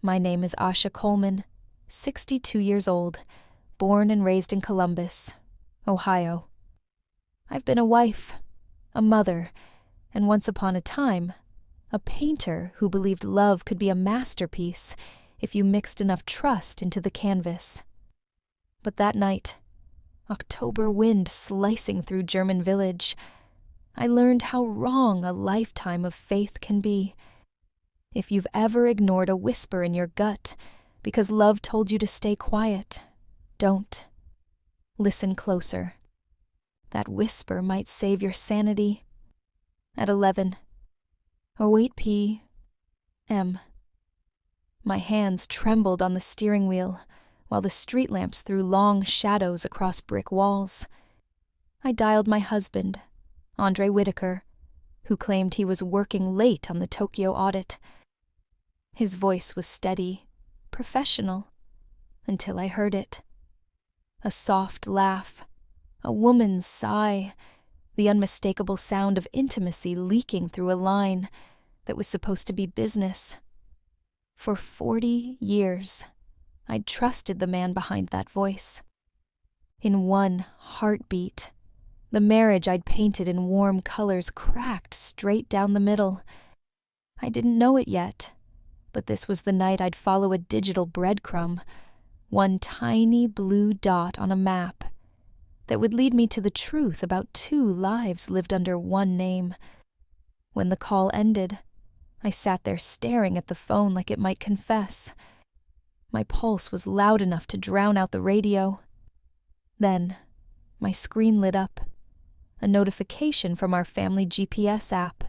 My name is Asha Coleman, 62 years old, born and raised in Columbus, Ohio. I've been a wife, a mother, and once upon a time, a painter who believed love could be a masterpiece if you mixed enough trust into the canvas. But that night, October wind slicing through German village, I learned how wrong a lifetime of faith can be. If you've ever ignored a whisper in your gut because love told you to stay quiet, don't. Listen closer. That whisper might save your sanity. At 11:08 p.m. My hands trembled on the steering wheel while the street lamps threw long shadows across brick walls. I dialed my husband, Andre Whitaker, who claimed he was working late on the Tokyo audit. His voice was steady, professional, until I heard it. A soft laugh, a woman's sigh, the unmistakable sound of intimacy leaking through a line that was supposed to be business. For 40 years, I'd trusted the man behind that voice. In one heartbeat, the marriage I'd painted in warm colors cracked straight down the middle. I didn't know it yet, but this was the night I'd follow a digital breadcrumb, one tiny blue dot on a map, that would lead me to the truth about 2 lives lived under one name. When the call ended, I sat there staring at the phone like it might confess. My pulse was loud enough to drown out the radio. Then, my screen lit up. A notification from our family GPS app,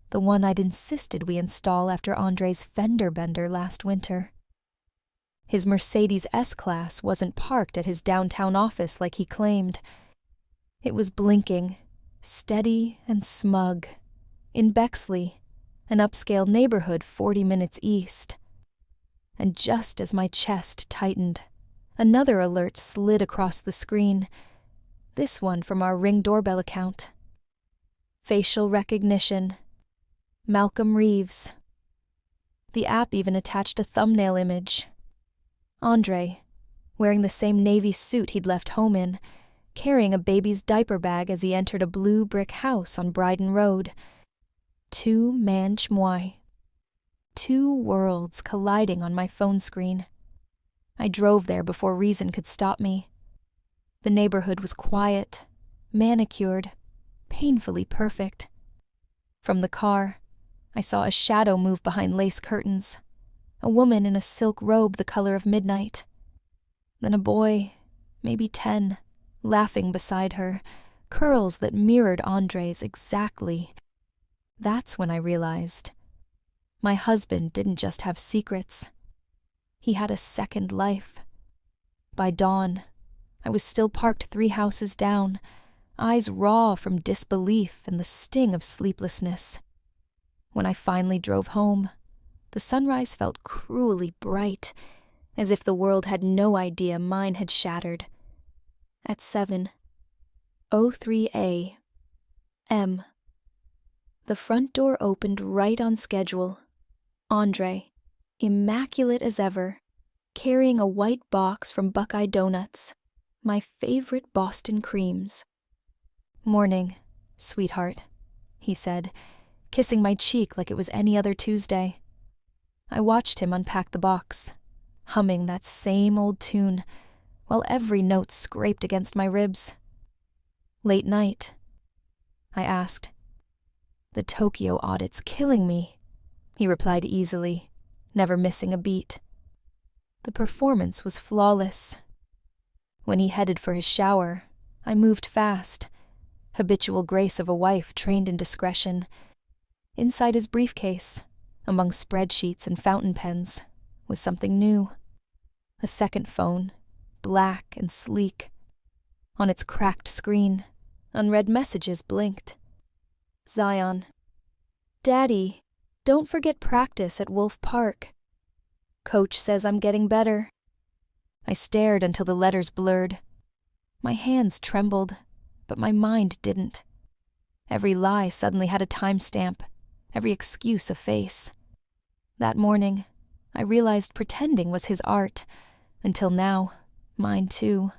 the one I'd insisted we install after Andre's fender bender last winter. His Mercedes S-Class wasn't parked at his downtown office like he claimed. It was blinking, steady and smug, in Bexley, an upscale neighborhood 40 minutes east. And just as my chest tightened, another alert slid across the screen, this one from our Ring doorbell account. Facial recognition. Malcolm Reeves. The app even attached a thumbnail image. Andre, wearing the same navy suit he'd left home in, carrying a baby's diaper bag as he entered a blue brick house on Bryden Road. 2 manch moi. 2 worlds colliding on my phone screen. I drove there before reason could stop me. The neighborhood was quiet, manicured, painfully perfect. From the car, I saw a shadow move behind lace curtains, a woman in a silk robe the color of midnight. Then a boy, maybe 10, laughing beside her, curls that mirrored Andre's exactly. That's when I realized my husband didn't just have secrets. He had a second life. By dawn, I was still parked 3 houses down, eyes raw from disbelief and the sting of sleeplessness. When I finally drove home, the sunrise felt cruelly bright, as if the world had no idea mine had shattered. At 7:03 a.m., the front door opened right on schedule. Andre, immaculate as ever, carrying a white box from Buckeye Donuts, my favorite Boston creams. "Morning, sweetheart," he said, kissing my cheek like it was any other Tuesday. I watched him unpack the box, humming that same old tune, while every note scraped against my ribs. "Late night?" I asked. "The Tokyo audit's killing me," he replied easily, never missing a beat. The performance was flawless. When he headed for his shower, I moved fast, habitual grace of a wife trained in discretion. Inside his briefcase, among spreadsheets and fountain pens, was something new. A second phone, black and sleek. On its cracked screen, unread messages blinked. Zion. "Daddy, don't forget practice at Wolf Park. Coach says I'm getting better." I stared until the letters blurred. My hands trembled, but my mind didn't. Every lie suddenly had a timestamp, every excuse a face. That morning, I realized pretending was his art. Until now, mine too.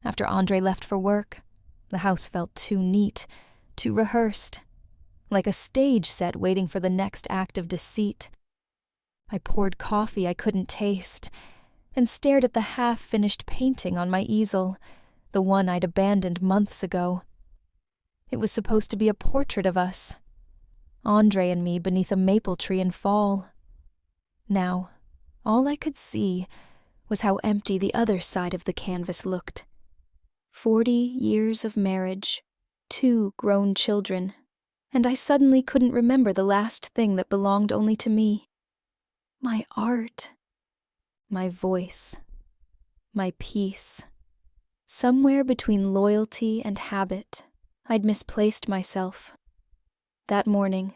After Andre left for work, the house felt too neat, too rehearsed, like a stage set waiting for the next act of deceit. I poured coffee I couldn't taste, and stared at the half-finished painting on my easel, the one I'd abandoned months ago. It was supposed to be a portrait of us, Andre and me beneath a maple tree in fall. Now, all I could see was how empty the other side of the canvas looked. 40 years of marriage, 2 grown children, and I suddenly couldn't remember the last thing that belonged only to me. My art, my voice, my peace. Somewhere between loyalty and habit, I'd misplaced myself. That morning,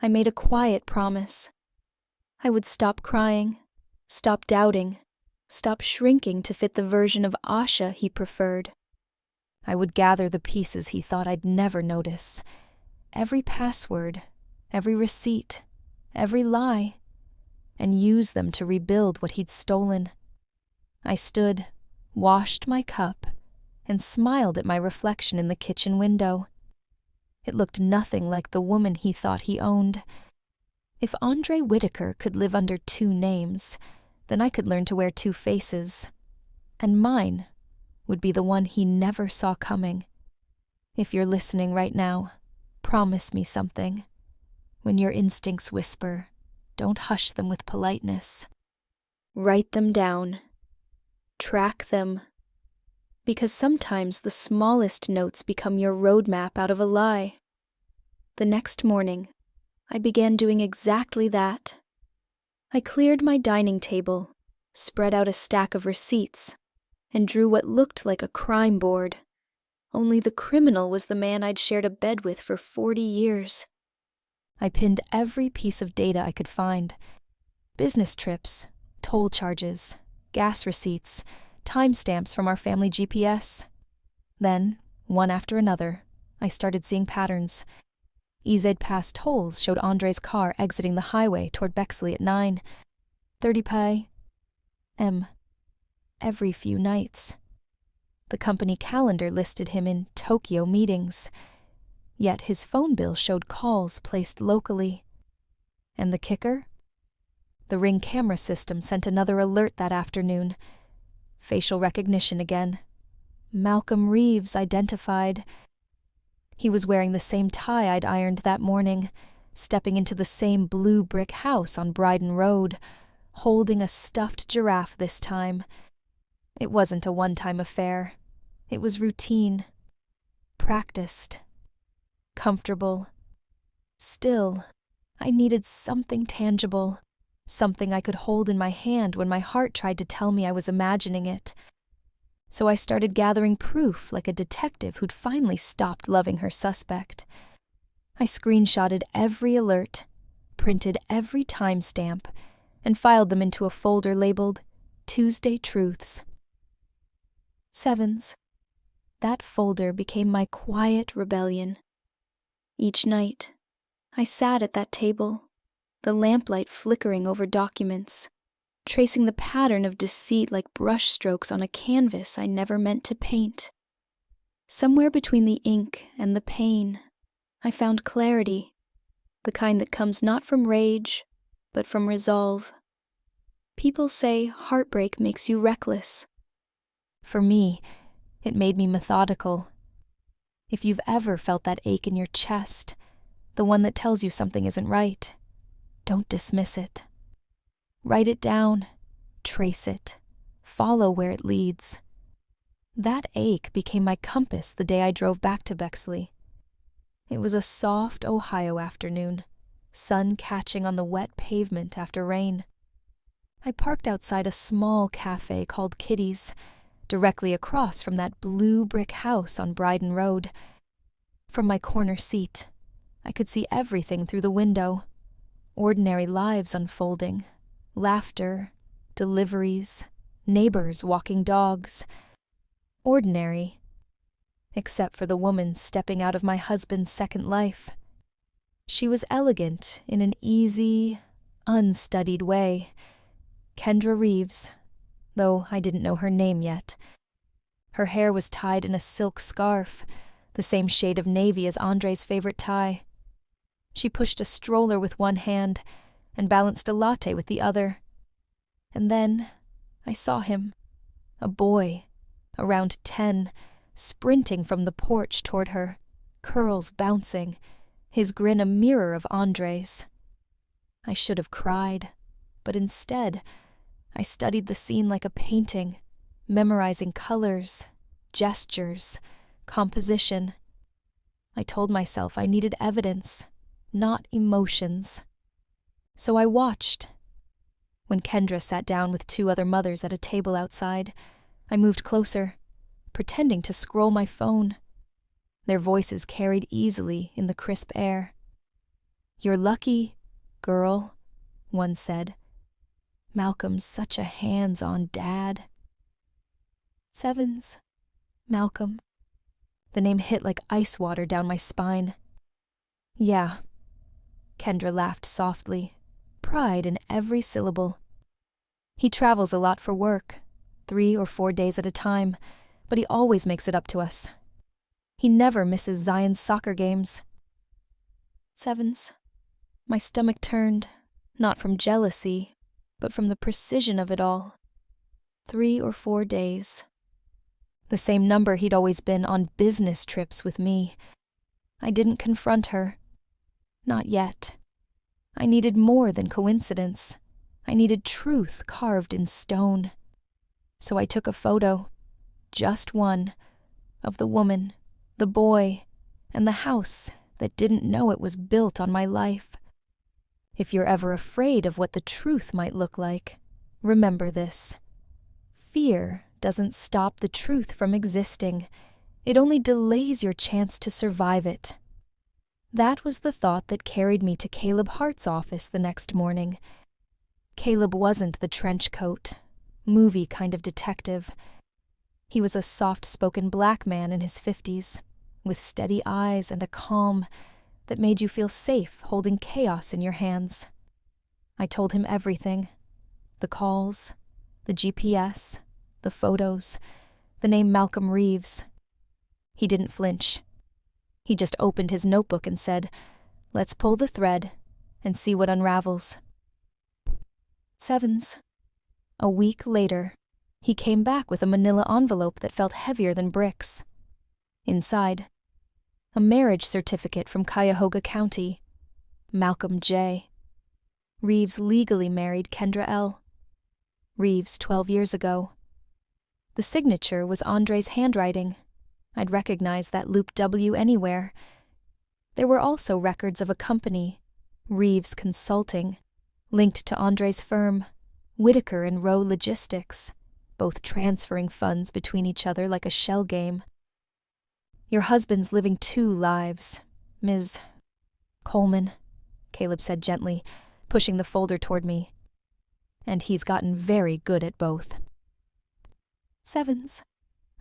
I made a quiet promise. I would stop crying, stop doubting, stop shrinking to fit the version of Asha he preferred. I would gather the pieces he thought I'd never notice. Every password, every receipt, every lie, and use them to rebuild what he'd stolen. I stood, washed my cup, and smiled at my reflection in the kitchen window. It looked nothing like the woman he thought he owned. If Andre Whitaker could live under 2 names, then I could learn to wear 2 faces, and mine would be the one he never saw coming. If you're listening right now, promise me something. When your instincts whisper, don't hush them with politeness. Write them down. Track them. Because sometimes the smallest notes become your roadmap out of a lie. The next morning, I began doing exactly that. I cleared my dining table, spread out a stack of receipts, and drew what looked like a crime board. Only the criminal was the man I'd shared a bed with for 40 years. I pinned every piece of data I could find. Business trips, toll charges, gas receipts, timestamps from our family GPS. Then, one after another, I started seeing patterns. EZ Pass tolls showed Andre's car exiting the highway toward Bexley at 9. 30 pi M. Every few nights. The company calendar listed him in Tokyo meetings. Yet his phone bill showed calls placed locally. And the kicker? The Ring camera system sent another alert that afternoon. Facial recognition again. Malcolm Reeves identified. He was wearing the same tie I'd ironed that morning, stepping into the same blue brick house on Bryden Road, holding a stuffed giraffe this time. It wasn't a one-time affair. It was routine. Practiced. Comfortable. Still, I needed something tangible. Something I could hold in my hand when my heart tried to tell me I was imagining it. So I started gathering proof like a detective who'd finally stopped loving her suspect. I screenshotted every alert, printed every timestamp, and filed them into a folder labeled Tuesday Truths. 7s. That folder became my quiet rebellion. Each night, I sat at that table, the lamplight flickering over documents, tracing the pattern of deceit like brushstrokes on a canvas I never meant to paint. Somewhere between the ink and the pain, I found clarity, the kind that comes not from rage, but from resolve. People say heartbreak makes you reckless. For me, it made me methodical. If you've ever felt that ache in your chest, the one that tells you something isn't right, don't dismiss it. Write it down, trace it, follow where it leads. That ache became my compass the day I drove back to Bexley. It was a soft Ohio afternoon, sun catching on the wet pavement after rain. I parked outside a small cafe called Kitty's, directly across from that blue brick house on Bryden Road. From my corner seat, I could see everything through the window. Ordinary lives unfolding. Laughter, deliveries, neighbors walking dogs. Ordinary, except for the woman stepping out of my husband's second life. She was elegant in an easy, unstudied way, Kendra Reeves, though I didn't know her name yet. Her hair was tied in a silk scarf, the same shade of navy as Andre's favorite tie. She pushed a stroller with one hand and balanced a latte with the other. And then I saw him, a boy, around 10, sprinting from the porch toward her, curls bouncing, his grin a mirror of Andre's. I should have cried, but instead, I studied the scene like a painting, memorizing colors, gestures, composition. I told myself I needed evidence, not emotions. So I watched. When Kendra sat down with 2 other mothers at a table outside, I moved closer, pretending to scroll my phone. Their voices carried easily in the crisp air. "You're lucky, girl," one said. "Malcolm's such a hands-on dad." "Sevens, Malcolm." The name hit like ice water down my spine. "Yeah." Kendra laughed softly, pride in every syllable. "He travels a lot for work, 3 or 4 days at a time, but he always makes it up to us. He never misses Zion's soccer games." "Sevens." My stomach turned, not from jealousy, but from the precision of it all. 3 or 4 days. The same number he'd always been on business trips with me. I didn't confront her. Not yet. I needed more than coincidence. I needed truth carved in stone. So I took a photo, just one, of the woman, the boy, and the house that didn't know it was built on my life. If you're ever afraid of what the truth might look like, remember this. Fear doesn't stop the truth from existing. It only delays your chance to survive it. That was the thought that carried me to Caleb Hart's office the next morning. Caleb wasn't the trench coat, movie kind of detective. He was a soft-spoken black man in his 50s, with steady eyes and a calm that made you feel safe holding chaos in your hands. I told him everything. The calls, the GPS, the photos, the name Malcolm Reeves. He didn't flinch. He just opened his notebook and said, "Let's pull the thread and see what unravels." Sevens. A week later, he came back with a manila envelope that felt heavier than bricks. Inside, a marriage certificate from Cuyahoga County. Malcolm J. Reeves legally married Kendra L. Reeves 12 years ago. The signature was Andre's handwriting. I'd recognize that loop W anywhere. There were also records of a company, Reeves Consulting, linked to Andre's firm, Whitaker and Rowe Logistics, both transferring funds between each other like a shell game. "Your husband's living 2 lives, Ms. Coleman," Caleb said gently, pushing the folder toward me. "And he's gotten very good at both." Sevens.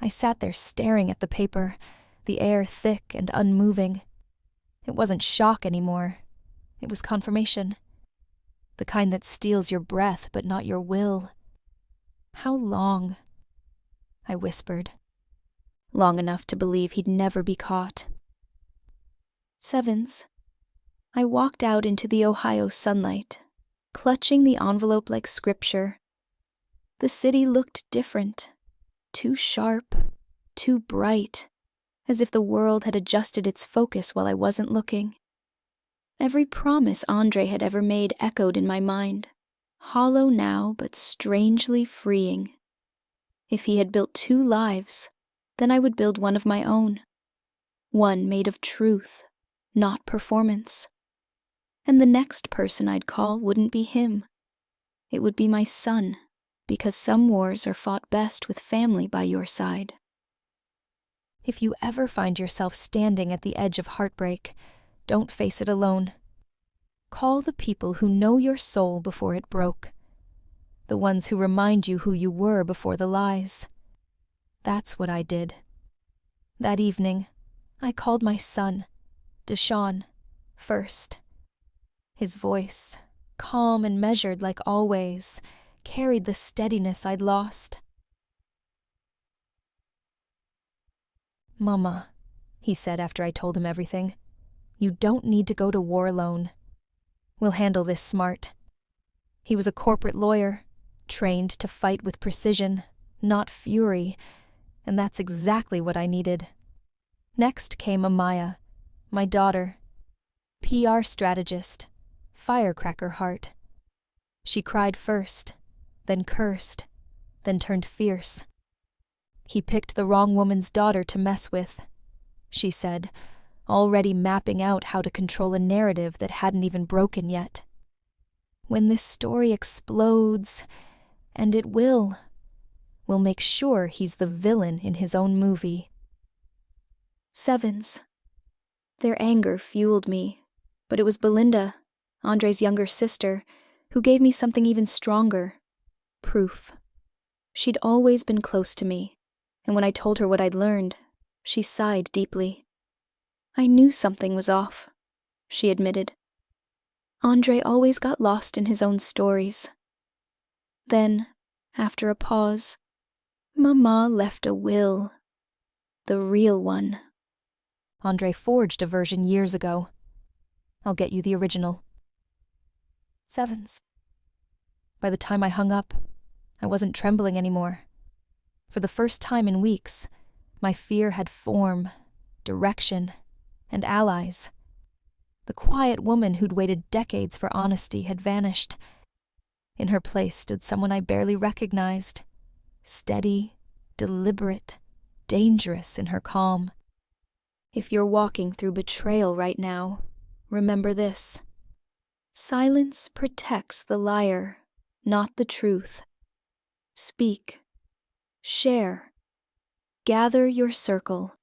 I sat there staring at the paper, the air thick and unmoving. It wasn't shock anymore. It was confirmation. The kind that steals your breath but not your will. "How long?" I whispered. Long enough to believe he'd never be caught. Sevens. I walked out into the Ohio sunlight, clutching the envelope like scripture. The city looked different. Too sharp, too bright, as if the world had adjusted its focus while I wasn't looking. Every promise Andre had ever made echoed in my mind, hollow now but strangely freeing. If he had built 2 lives, then I would build one of my own. One made of truth, not performance. And the next person I'd call wouldn't be him. It would be my son, because some wars are fought best with family by your side. If you ever find yourself standing at the edge of heartbreak, don't face it alone. Call the people who know your soul before it broke. The ones who remind you who you were before the lies. That's what I did. That evening, I called my son, Deshaun, first. His voice, calm and measured like always, carried the steadiness I'd lost. "Mama," he said after I told him everything, "you don't need to go to war alone. We'll handle this smart." He was a corporate lawyer, trained to fight with precision, not fury, and that's exactly what I needed. Next came Amaya, my daughter, PR strategist, firecracker heart. She cried first, then cursed, then turned fierce. "He picked the wrong woman's daughter to mess with," she said, already mapping out how to control a narrative that hadn't even broken yet. "When this story explodes, and it will, we'll make sure he's the villain in his own movie." Sevens. Their anger fueled me, but it was Belinda, Andre's younger sister, who gave me something even stronger: proof. She'd always been close to me, and when I told her what I'd learned, she sighed deeply. "I knew something was off," she admitted. "Andre always got lost in his own stories." Then, after a pause, "Mama left a will. The real one. Andre forged a version years ago. I'll get you the original." Sevens. By the time I hung up, I wasn't trembling anymore. For the first time in weeks, my fear had form, direction, and allies. The quiet woman who'd waited decades for honesty had vanished. In her place stood someone I barely recognized, steady, deliberate, dangerous in her calm. If you're walking through betrayal right now, remember this: silence protects the liar, not the truth. Speak. Share. Gather your circle.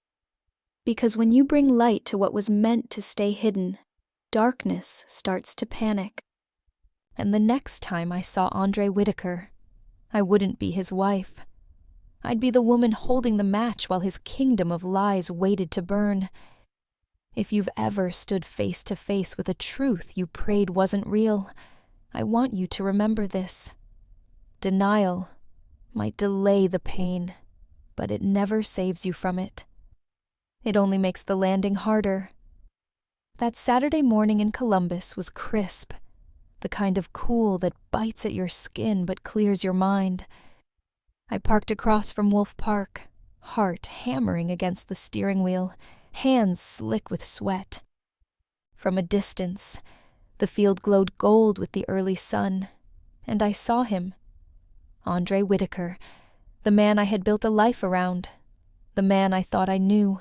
Because when you bring light to what was meant to stay hidden, darkness starts to panic. And the next time I saw Andre Whitaker, I wouldn't be his wife. I'd be the woman holding the match while his kingdom of lies waited to burn. If you've ever stood face to face with a truth you prayed wasn't real, I want you to remember this. Denial might delay the pain, but it never saves you from it. It only makes the landing harder. That Saturday morning in Columbus was crisp, the kind of cool that bites at your skin but clears your mind. I parked across from Wolf Park, heart hammering against the steering wheel, hands slick with sweat. From a distance, the field glowed gold with the early sun, and I saw him. Andre Whitaker, the man I had built a life around, the man I thought I knew.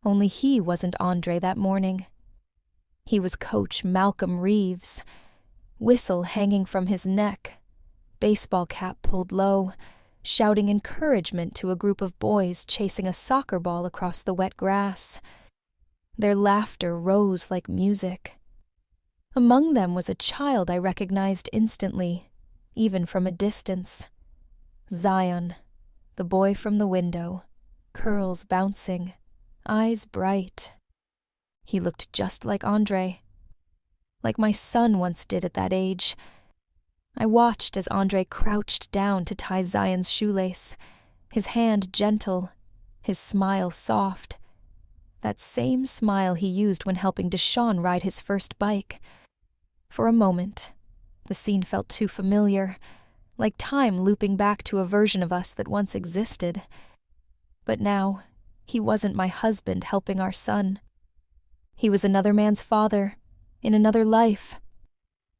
Only he wasn't Andre that morning. He was Coach Malcolm Reeves, whistle hanging from his neck, baseball cap pulled low, shouting encouragement to a group of boys chasing a soccer ball across the wet grass. Their laughter rose like music. Among them was a child I recognized instantly, even from a distance. Zion, the boy from the window, curls bouncing, eyes bright. He looked just like Andre, like my son once did at that age. I watched as Andre crouched down to tie Zion's shoelace, his hand gentle, his smile soft. That same smile he used when helping Deshaun ride his first bike. For a moment, the scene felt too familiar, like time looping back to a version of us that once existed. But now, he wasn't my husband helping our son. He was another man's father, in another life.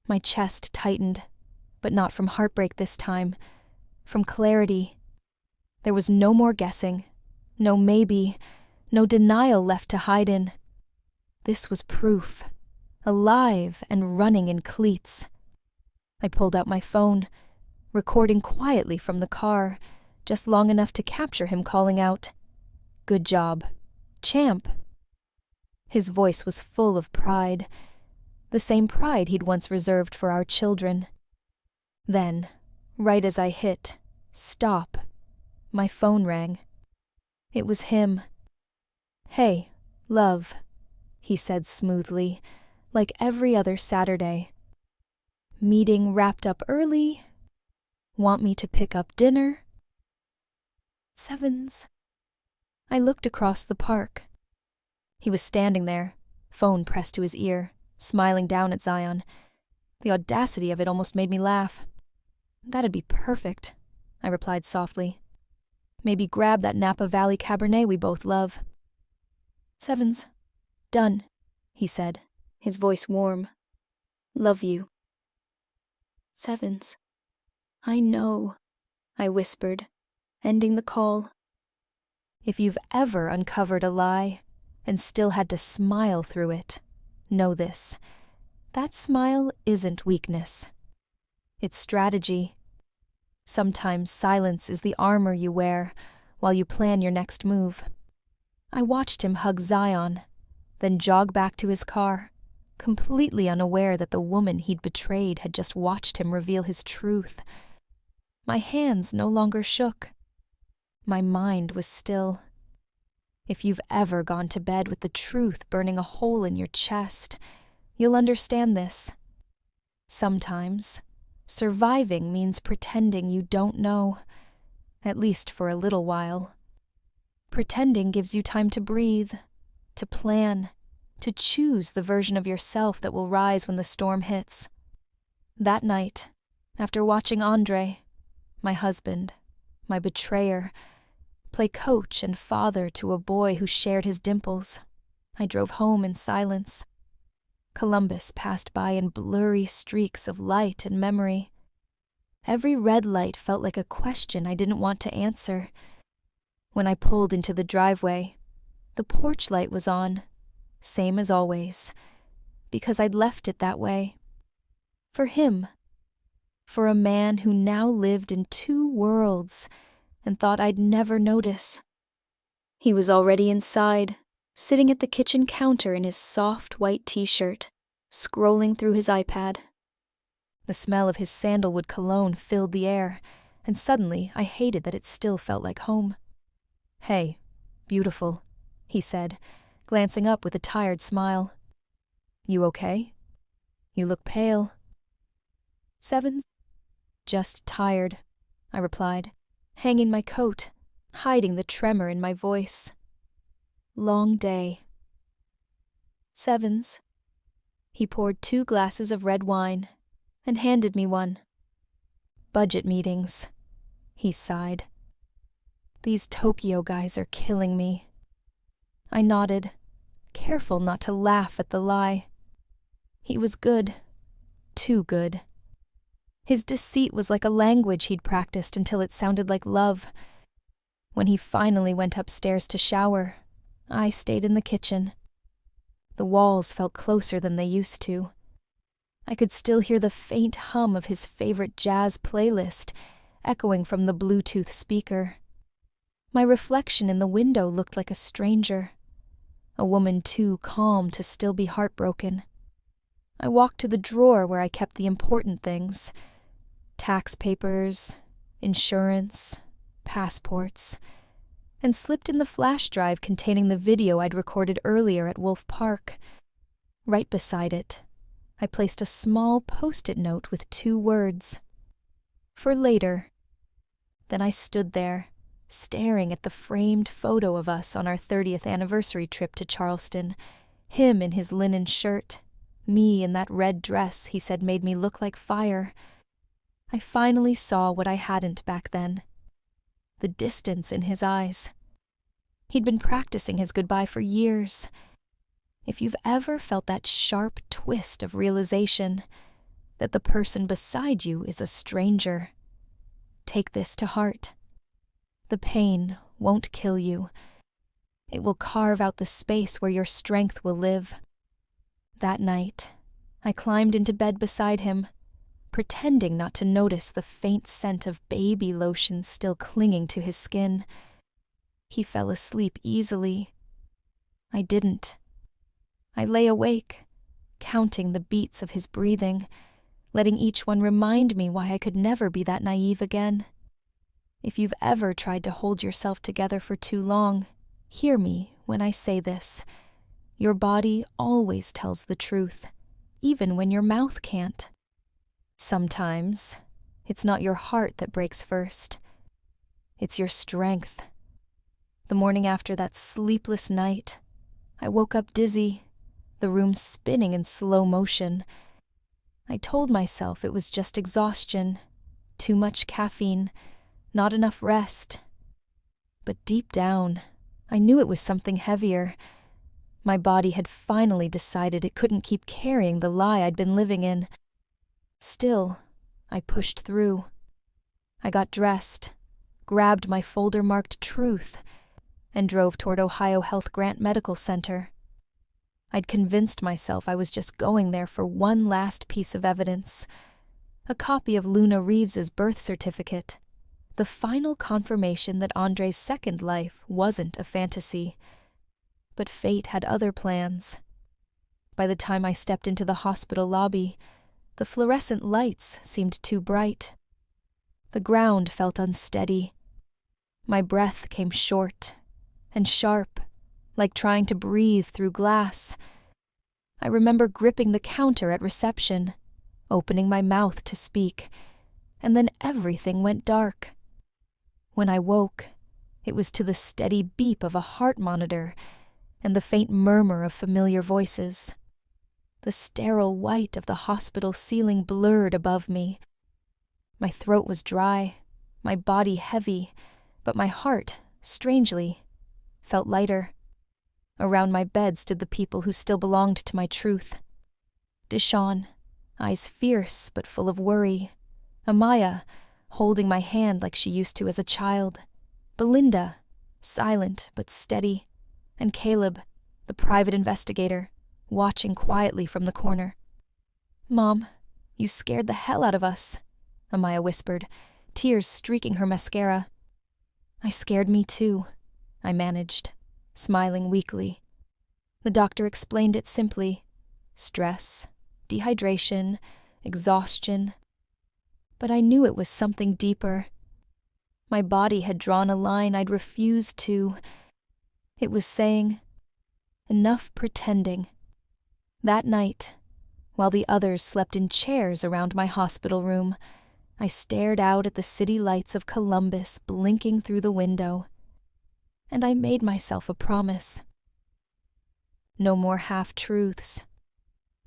My chest tightened, but not from heartbreak this time, from clarity. There was no more guessing, no maybe, no denial left to hide in. This was proof, alive and running in cleats. I pulled out my phone, recording quietly from the car, just long enough to capture him calling out, "Good job. Champ." His voice was full of pride, the same pride he'd once reserved for our children. Then, right as I hit stop, my phone rang. It was him. "Hey, love," he said smoothly, like every other Saturday. "Meeting wrapped up early? Want me to pick up dinner? Sevens. I looked across the park. He was standing there, phone pressed to his ear, smiling down at Zion. The audacity of it almost made me laugh. That'd be perfect, I replied softly. Maybe grab that Napa Valley Cabernet we both love. Sevens. Done, he said, his voice warm. Love you. Sevens. I know, I whispered, ending the call. If you've ever uncovered a lie and still had to smile through it, know this. That smile isn't weakness. It's strategy. Sometimes silence is the armor you wear while you plan your next move. I watched him hug Zion, then jog back to his car, completely unaware that the woman he'd betrayed had just watched him reveal his truth. My hands no longer shook. My mind was still. If you've ever gone to bed with the truth burning a hole in your chest, you'll understand this. Sometimes, surviving means pretending you don't know, at least for a little while. Pretending gives you time to breathe, to plan, to choose the version of yourself that will rise when the storm hits. That night, after watching Andre, my husband, my betrayer, play coach and father to a boy who shared his dimples, I drove home in silence. Columbus passed by in blurry streaks of light and memory. Every red light felt like a question I didn't want to answer. When I pulled into the driveway, the porch light was on, same as always, because I'd left it that way. For him. For a man who now lived in two worlds and thought I'd never notice. He was already inside, sitting at the kitchen counter in his soft white t-shirt, scrolling through his iPad. The smell of his sandalwood cologne filled the air, and suddenly I hated that it still felt like home. Hey, beautiful, he said, glancing up with a tired smile. You okay? You look pale. Sevens? Just tired, I replied, hanging my coat, hiding the tremor in my voice. Long day. Sevens. He poured 2 glasses of red wine and handed me one. Budget meetings, he sighed. These Tokyo guys are killing me. I nodded, careful not to laugh at the lie. He was good, too good. His deceit was like a language he'd practiced until it sounded like love. When he finally went upstairs to shower, I stayed in the kitchen. The walls felt closer than they used to. I could still hear the faint hum of his favorite jazz playlist echoing from the Bluetooth speaker. My reflection in the window looked like a stranger, a woman too calm to still be heartbroken. I walked to the drawer where I kept the important things: tax papers, insurance, passports, and slipped in the flash drive containing the video I'd recorded earlier at Wolf Park. Right beside it, I placed a small post-it note with 2 words. For later. Then I stood there, staring at the framed photo of us on our 30th anniversary trip to Charleston, him in his linen shirt, me in that red dress he said made me look like fire. I finally saw what I hadn't back then. The distance in his eyes. He'd been practicing his goodbye for years. If you've ever felt that sharp twist of realization that the person beside you is a stranger, take this to heart. The pain won't kill you. It will carve out the space where your strength will live. That night, I climbed into bed beside him, pretending not to notice the faint scent of baby lotion still clinging to his skin. He fell asleep easily. I didn't. I lay awake, counting the beats of his breathing, letting each one remind me why I could never be that naive again. If you've ever tried to hold yourself together for too long, hear me when I say this. Your body always tells the truth, even when your mouth can't. Sometimes It's not your heart that breaks first. It's your strength. The morning after that sleepless night, I woke up dizzy, the room spinning in slow motion. I told myself it was just exhaustion, too much caffeine, not enough rest. But deep down, I knew it was something heavier. My body had finally decided it couldn't keep carrying the lie I'd been living in. Still, I pushed through. I got dressed, grabbed my folder-marked truth, and drove toward Ohio Health Grant Medical Center. I'd convinced myself I was just going there for one last piece of evidence, a copy of Luna Reeves's birth certificate, the final confirmation that Andre's second life wasn't a fantasy. But fate had other plans. By the time I stepped into the hospital lobby, the fluorescent lights seemed too bright. The ground felt unsteady. My breath came short and sharp, like trying to breathe through glass. I remember gripping the counter at reception, opening my mouth to speak, and then everything went dark. When I woke, it was to the steady beep of a heart monitor and the faint murmur of familiar voices. The sterile white of the hospital ceiling blurred above me. My throat was dry, my body heavy, but my heart, strangely, felt lighter. Around my bed stood the people who still belonged to my truth. Deshawn, eyes fierce but full of worry. Amaya, holding my hand like she used to as a child. Belinda, silent but steady. And Caleb, the private investigator, watching quietly from the corner. "Mom, you scared the hell out of us," Amaya whispered, tears streaking her mascara. "I scared me too," I managed, smiling weakly. The doctor explained it simply. Stress, dehydration, exhaustion. But I knew it was something deeper. My body had drawn a line I'd refused to. It was saying, "Enough pretending." That night, while the others slept in chairs around my hospital room, I stared out at the city lights of Columbus blinking through the window. And I made myself a promise. No more half-truths.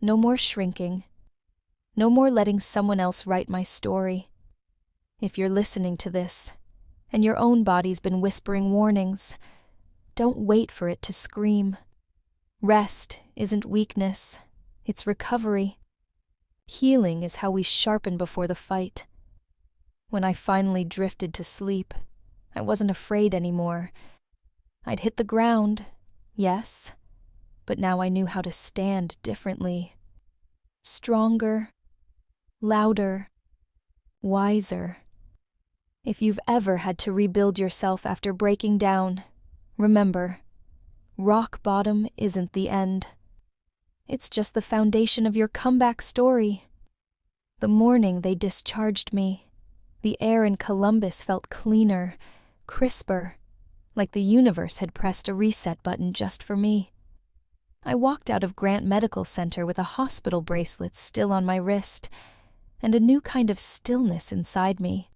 No more shrinking. No more letting someone else write my story. If you're listening to this, and your own body's been whispering warnings, don't wait for it to scream. Rest isn't weakness, it's recovery. Healing is how we sharpen before the fight. When I finally drifted to sleep, I wasn't afraid anymore. I'd hit the ground, yes, but now I knew how to stand differently. Stronger, louder, wiser. If you've ever had to rebuild yourself after breaking down, remember, rock bottom isn't the end. It's just the foundation of your comeback story. The morning they discharged me, the air in Columbus felt cleaner, crisper, like the universe had pressed a reset button just for me. I walked out of Grant Medical Center with a hospital bracelet still on my wrist, and a new kind of stillness inside me.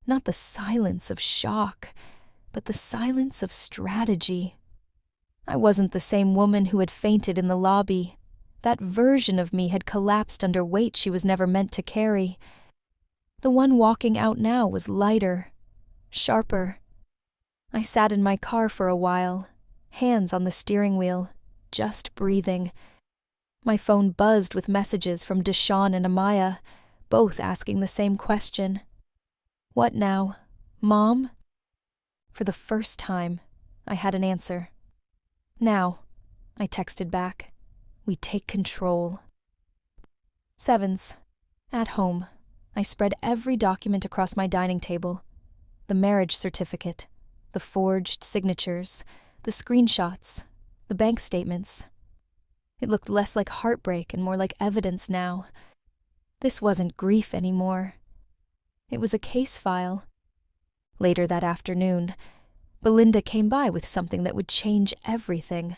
Not the silence of shock, but the silence of strategy. I wasn't the same woman who had fainted in the lobby. That version of me had collapsed under weight she was never meant to carry. The one walking out now was lighter, sharper. I sat in my car for a while, hands on the steering wheel, just breathing. My phone buzzed with messages from Deshawn and Amaya, both asking the same question. "What now, Mom?" For the first time, I had an answer. "Now," I texted back. "We take control." 7s. At home, I spread every document across my dining table. The marriage certificate, the forged signatures, the screenshots, the bank statements. It looked less like heartbreak and more like evidence now. This wasn't grief anymore. It was a case file. Later that afternoon, Belinda came by with something that would change everything.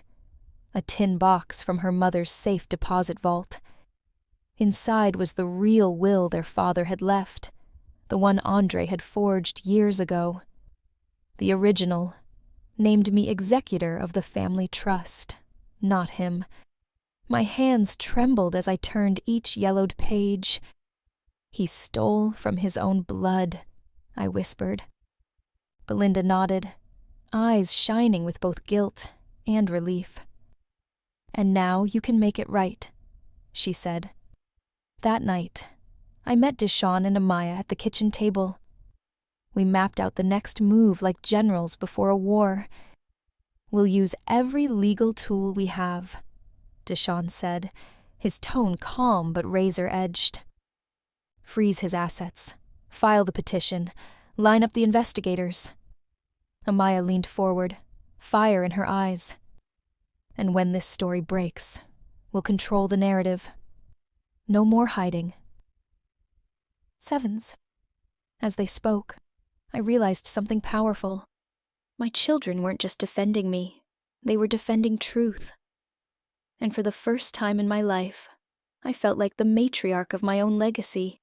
A tin box from her mother's safe deposit vault. Inside was the real will their father had left, the one Andre had forged years ago. The original named me executor of the family trust, not him. My hands trembled as I turned each yellowed page. "He stole from his own blood," I whispered. Belinda nodded, eyes shining with both guilt and relief. "And now you can make it right," she said. That night, I met Deshawn and Amaya at the kitchen table. We mapped out the next move like generals before a war. "We'll use every legal tool we have," Deshawn said, his tone calm but razor-edged. "Freeze his assets, file the petition, line up the investigators." Amaya leaned forward, fire in her eyes. "And when this story breaks, we'll control the narrative. No more hiding." Sevens. As they spoke, I realized something powerful. My children weren't just defending me, they were defending truth. And for the first time in my life, I felt like the matriarch of my own legacy,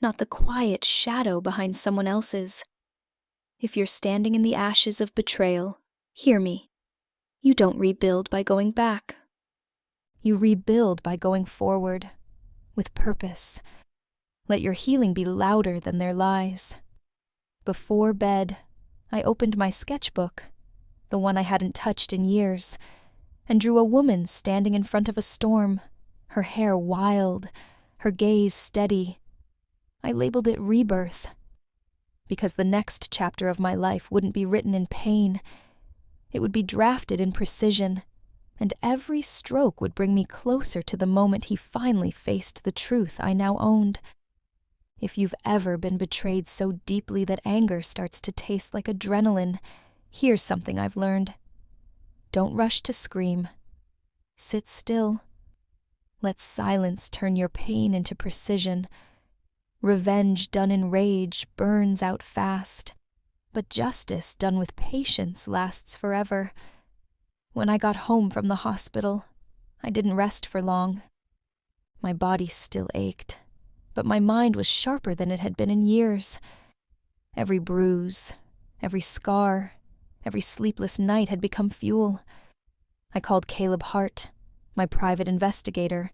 not the quiet shadow behind someone else's. If you're standing in the ashes of betrayal, hear me. You don't rebuild by going back. You rebuild by going forward, with purpose. Let your healing be louder than their lies. Before bed, I opened my sketchbook, the one I hadn't touched in years, and drew a woman standing in front of a storm, her hair wild, her gaze steady. I labeled it Rebirth, because the next chapter of my life wouldn't be written in pain. It would be drafted in precision, and every stroke would bring me closer to the moment he finally faced the truth I now owned. If you've ever been betrayed so deeply that anger starts to taste like adrenaline, here's something I've learned. Don't rush to scream. Sit still. Let silence turn your pain into precision. Revenge done in rage burns out fast, but justice done with patience lasts forever. When I got home from the hospital, I didn't rest for long. My body still ached, but my mind was sharper than it had been in years. Every bruise, every scar, every sleepless night had become fuel. I called Caleb Hart, my private investigator,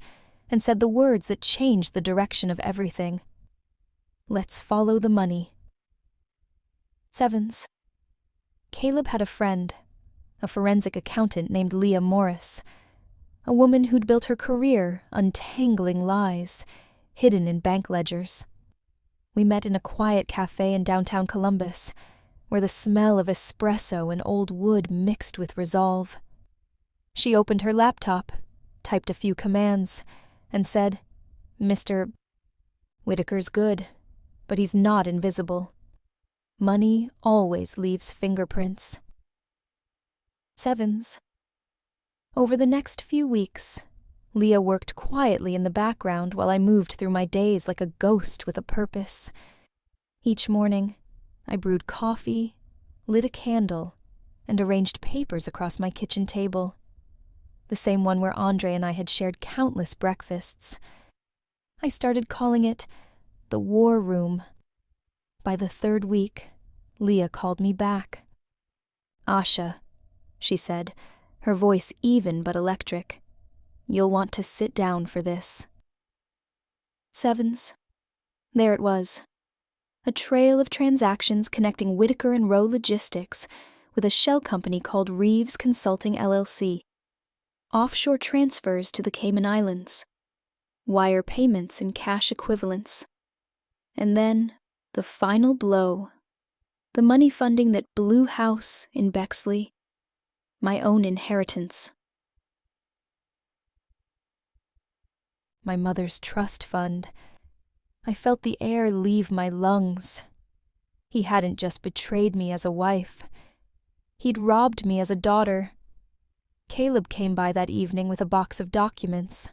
and said the words that changed the direction of everything. "Let's follow the money." Sevens. Caleb had a friend, a forensic accountant named Leah Morris, a woman who'd built her career untangling lies, hidden in bank ledgers. We met in a quiet cafe in downtown Columbus, where the smell of espresso and old wood mixed with resolve. She opened her laptop, typed a few commands, and said, "Mr. Whitaker's good, but he's not invisible. Money always leaves fingerprints." Sevens. Over the next few weeks, Leah worked quietly in the background while I moved through my days like a ghost with a purpose. Each morning, I brewed coffee, lit a candle, and arranged papers across my kitchen table. The same one where Andre and I had shared countless breakfasts. I started calling it the War Room. By the third week, Leah called me back. "Asha," she said, her voice even but electric. "You'll want to sit down for this." Sevens. There it was. A trail of transactions connecting Whitaker and Rowe Logistics with a shell company called Reeves Consulting LLC. Offshore transfers to the Cayman Islands. Wire payments in cash equivalents. And then, the final blow. The money funding that blew house in Bexley. My own inheritance. My mother's trust fund. I felt the air leave my lungs. He hadn't just betrayed me as a wife. He'd robbed me as a daughter. Caleb came by that evening with a box of documents.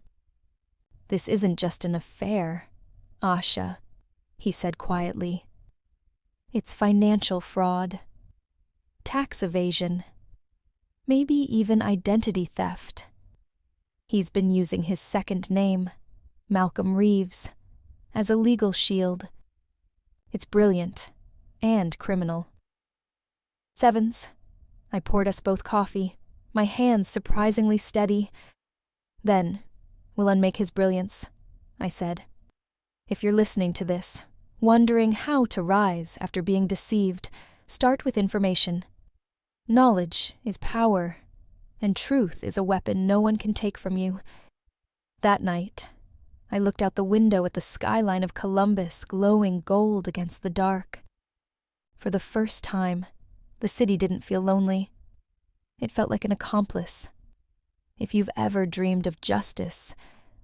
"This isn't just an affair, Asha," he said quietly. "It's financial fraud, tax evasion, maybe even identity theft. He's been using his second name, Malcolm Reeves, as a legal shield. It's brilliant and criminal. Sevens. I poured us both coffee, my hands surprisingly steady. Then, we'll unmake his brilliance, I said. If you're listening to this, wondering how to rise after being deceived, start with information. Knowledge is power, and truth is a weapon no one can take from you. That night, I looked out the window at the skyline of Columbus glowing gold against the dark. For the first time, the city didn't feel lonely. It felt like an accomplice. If you've ever dreamed of justice,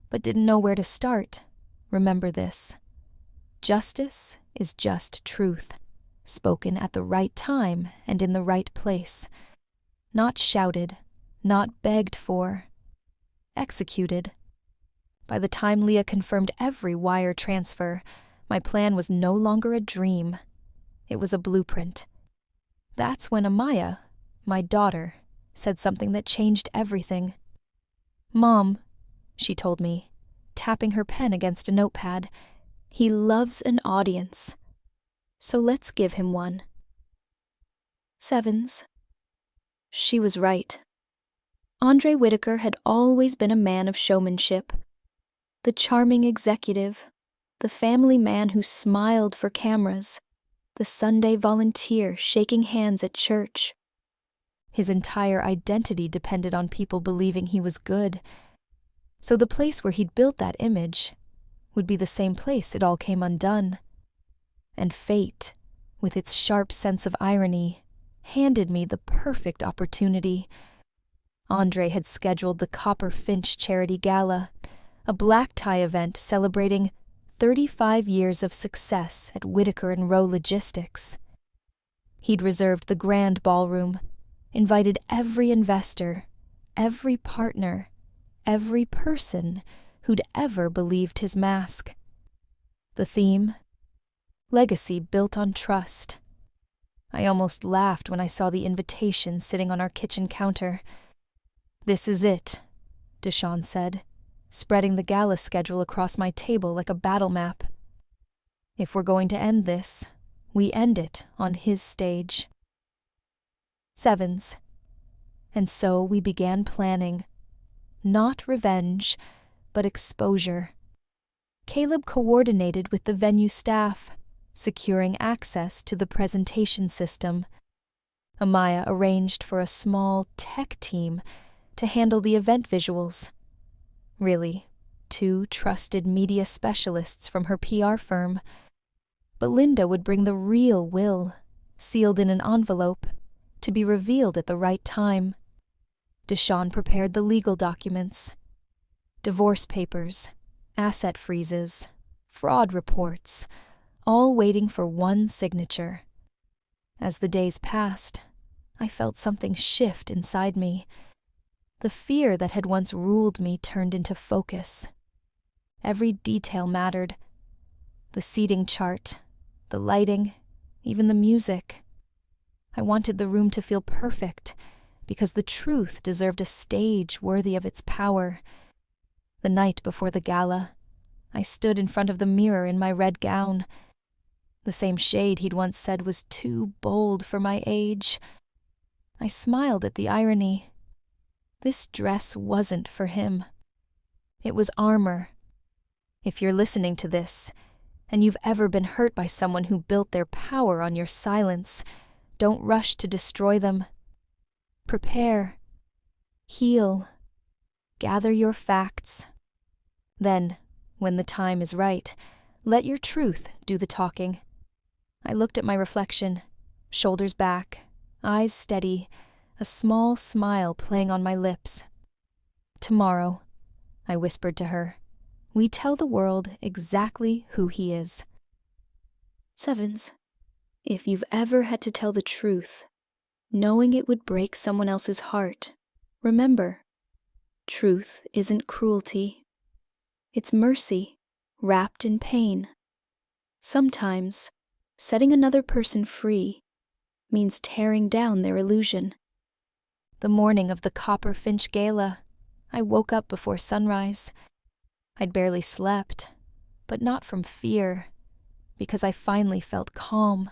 but didn't know where to start, remember this. Justice is just truth, spoken at the right time and in the right place. Not shouted, not begged for. Executed. By the time Leah confirmed every wire transfer, my plan was no longer a dream. It was a blueprint. That's when Amaya, my daughter, said something that changed everything. "Mom," she told me, tapping her pen against a notepad, "he loves an audience. So let's give him one." Sevens. She was right. Andre Whitaker had always been a man of showmanship. The charming executive, the family man who smiled for cameras, the Sunday volunteer shaking hands at church. His entire identity depended on people believing he was good. So the place where he'd built that image would be the same place it all came undone. And fate, with its sharp sense of irony, handed me the perfect opportunity. Andre had scheduled the Copper Finch Charity Gala, a black tie event celebrating 35 years of success at Whitaker & Rowe Logistics. He'd reserved the grand ballroom, invited every investor, every partner, every person who'd ever believed his mask. The theme? Legacy built on trust. I almost laughed when I saw the invitation sitting on our kitchen counter. "This is it," Deshawn said, spreading the gala schedule across my table like a battle map. "If we're going to end this, we end it on his stage." Sevens. And so we began planning. Not revenge, but exposure. Caleb coordinated with the venue staff, securing access to the presentation system. Amaya arranged for a small tech team to handle the event visuals. Really, 2 trusted media specialists from her PR firm. But Linda would bring the real will, sealed in an envelope, to be revealed at the right time. Deshawn prepared the legal documents. Divorce papers, asset freezes, fraud reports, all waiting for one signature. As the days passed, I felt something shift inside me. The fear that had once ruled me turned into focus. Every detail mattered. The seating chart, the lighting, even the music. I wanted the room to feel perfect, because the truth deserved a stage worthy of its power. The night before the gala, I stood in front of the mirror in my red gown. The same shade he'd once said was too bold for my age. I smiled at the irony. This dress wasn't for him. It was armor. If you're listening to this, and you've ever been hurt by someone who built their power on your silence, don't rush to destroy them. Prepare. Heal. Gather your facts. Then, when the time is right, let your truth do the talking. I looked at my reflection, shoulders back, eyes steady, a small smile playing on my lips. "Tomorrow," I whispered to her, "we tell the world exactly who he is." Sevens. If you've ever had to tell the truth, knowing it would break someone else's heart, remember, truth isn't cruelty. It's mercy, wrapped in pain. Sometimes, setting another person free means tearing down their illusion. The morning of the Copper Finch Gala, I woke up before sunrise. I'd barely slept, but not from fear, because I finally felt calm.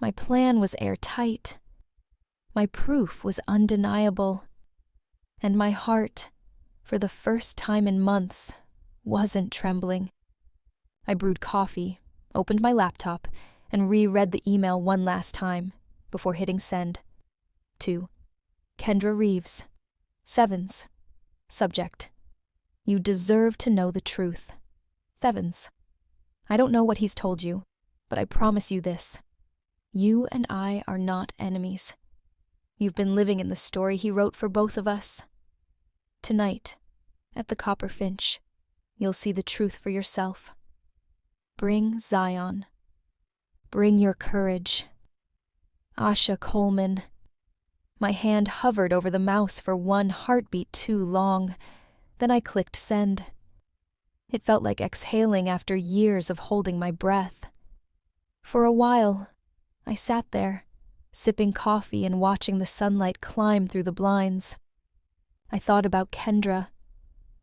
My plan was airtight. My proof was undeniable. And my heart, for the first time in months, wasn't trembling. I brewed coffee, opened my laptop, and reread the email one last time before hitting send. To Kendra Reeves, Sevens. Subject: You deserve to know the truth. Sevens. I don't know what he's told you, but I promise you this. You and I are not enemies. You've been living in the story he wrote for both of us. Tonight, at the Copper Finch, you'll see the truth for yourself. Bring Zion. Bring your courage. Asha Coleman. My hand hovered over the mouse for one heartbeat too long. Then I clicked send. It felt like exhaling after years of holding my breath. For a while, I sat there, sipping coffee and watching the sunlight climb through the blinds. I thought about Kendra,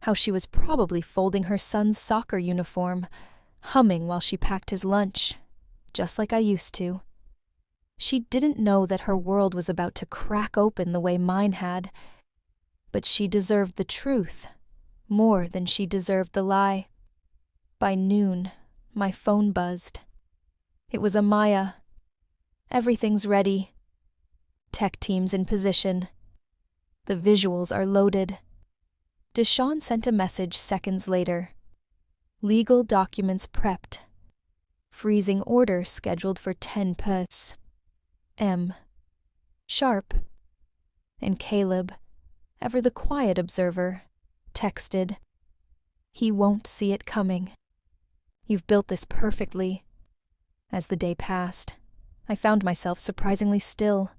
how she was probably folding her son's soccer uniform, humming while she packed his lunch, just like I used to. She didn't know that her world was about to crack open the way mine had, but she deserved the truth more than she deserved the lie. By noon, my phone buzzed. It was Amaya. Everything's ready. Tech team's in position. The visuals are loaded. Deshawn sent a message seconds later. Legal documents prepped. Freezing order scheduled for 10 p.m. Sharp. And Caleb, ever the quiet observer, texted, He won't see it coming. You've built this perfectly. As the day passed, I found myself surprisingly still.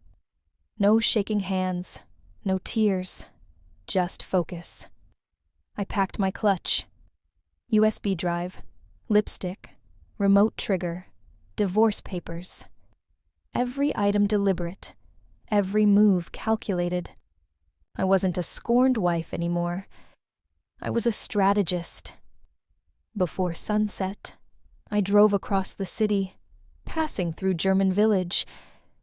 No shaking hands, no tears, just focus. I packed my clutch. USB drive, lipstick, remote trigger, divorce papers. Every item deliberate, every move calculated. I wasn't a scorned wife anymore. I was a strategist. Before sunset, I drove across the city, passing through German Village,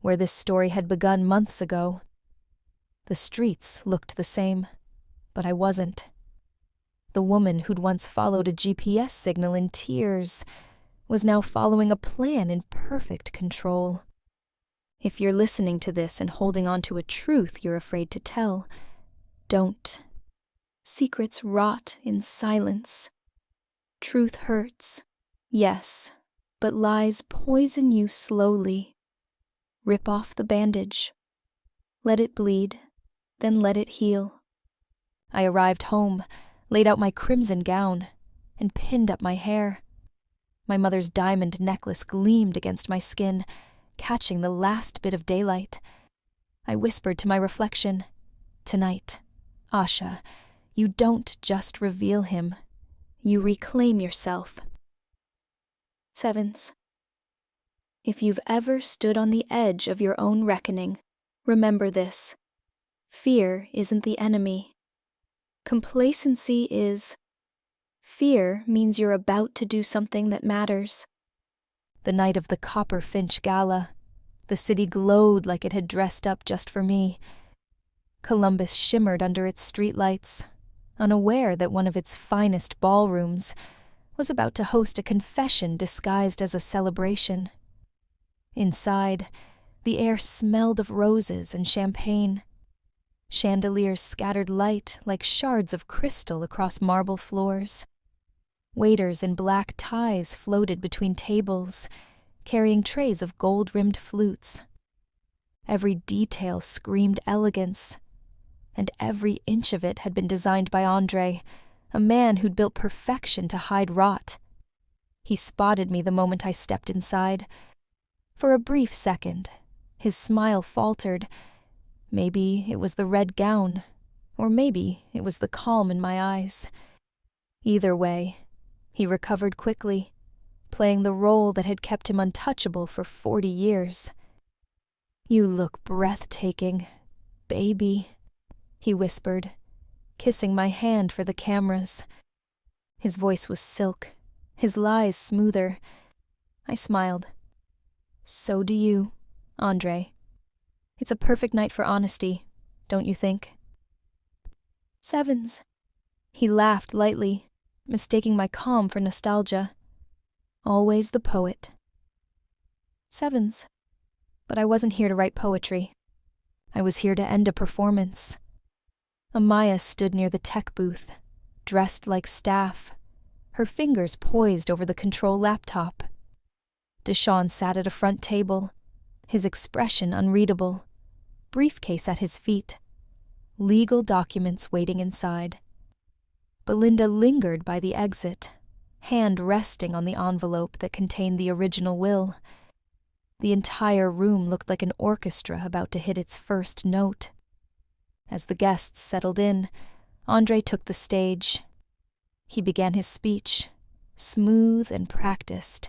where this story had begun months ago. The streets looked the same, but I wasn't. The woman who'd once followed a GPS signal in tears was now following a plan in perfect control. If you're listening to this and holding on to a truth you're afraid to tell, don't. Secrets rot in silence. Truth hurts, yes, but lies poison you slowly. Rip off the bandage. Let it bleed, then let it heal. I arrived home, laid out my crimson gown, and pinned up my hair. My mother's diamond necklace gleamed against my skin, catching the last bit of daylight. I whispered to my reflection, Tonight, Asha, you don't just reveal him. You reclaim yourself. Sevens. If you've ever stood on the edge of your own reckoning, remember this. Fear isn't the enemy. Complacency is. Fear means you're about to do something that matters. The night of the Copper Finch Gala, the city glowed like it had dressed up just for me. Columbus shimmered under its streetlights, unaware that one of its finest ballrooms was about to host a confession disguised as a celebration. Inside, the air smelled of roses and champagne. Chandeliers scattered light like shards of crystal across marble floors. Waiters in black ties floated between tables, carrying trays of gold-rimmed flutes. Every detail screamed elegance, and every inch of it had been designed by Andre, a man who'd built perfection to hide rot. He spotted me the moment I stepped inside. For a brief second, his smile faltered. Maybe it was the red gown, or maybe it was the calm in my eyes. Either way, he recovered quickly, playing the role that had kept him untouchable for 40 years. You look breathtaking, baby, he whispered, kissing my hand for the cameras. His voice was silk, his lies smoother. I smiled. So do you, Andre. It's a perfect night for honesty, don't you think? Sevens. He laughed lightly, mistaking my calm for nostalgia. Always the poet. Sevens. But I wasn't here to write poetry. I was here to end a performance. Amaya stood near the tech booth, dressed like staff, her fingers poised over the control laptop. Deshawn sat at a front table, his expression unreadable, briefcase at his feet, legal documents waiting inside. Belinda lingered by the exit, hand resting on the envelope that contained the original will. The entire room looked like an orchestra about to hit its first note. As the guests settled in, Andre took the stage. He began his speech, smooth and practiced,